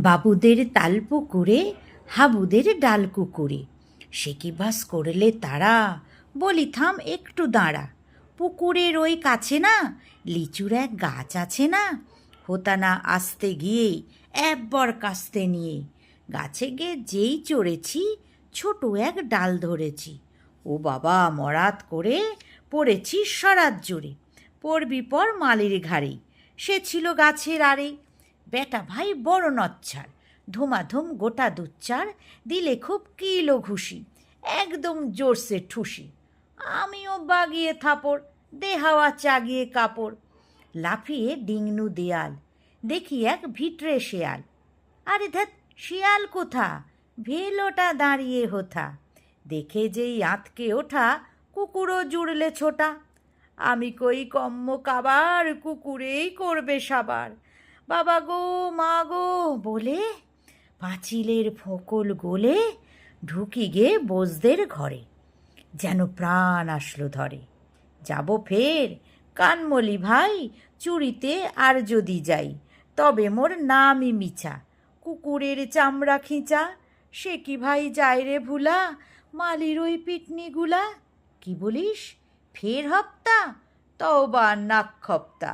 বাবুদের তাল পুকুরে হাবুদের ডাল কুকুরে, সে কি বাস করলে তারা, বলি থাম একটু দাঁড়া। পুকুরের ওই কাছে না লিচুর এক গাছ আছে না, হোতা না আসতে গিয়ে একবার কাস্তে নিয়ে গাছে গিয়ে যেই চড়েছি ছোট এক ডাল ধরেছি। ও বাবা মরাত করে পড়েছি সরাত জোরে, পড়বি পর মালির ঘাড়ে, সে ছিল গাছের আড়ে। বেটা ভাই বড় নচ্ছার, ধুমাধুম গোটা দুচ্চার, দিলে খুব কিলো ঘুষি, একদম জোরসে ঠুসি। আমিও বাগিয়ে থাপড়, দেহাওয়া চাগিয়ে কাপড়, লাফিয়ে ডিংনু দেয়াল, দেখি এক ভিটরে শেয়াল। আরে ধ্যাৎ, শিয়াল কোথা, ভেলোটা দাঁড়িয়ে হোথা, দেখে যেই আঁতকে ওঠা কুকুরও জুড়লে ছোটা। আমি কই কম্ম কাবার, কুকুরেই করবে সাবার। বাবা গো মা গো বলে পাঁচিলের ফোকল গোলে ঢুকি গে বোসদের ঘরে, যেন প্রাণ আসলো ধরে। যাব ফের কানমলি ভাই, চুরিতে আর যদি যাই, তবে মোর নামই মিছা, কুকুরের চামড়া খিঁচা। সে কি ভাই যায় রে ভুলা, মালির ওই পিটনিগুলা। কি বলিস, ফের হপ্তা, তওবা নাক খপ্তা।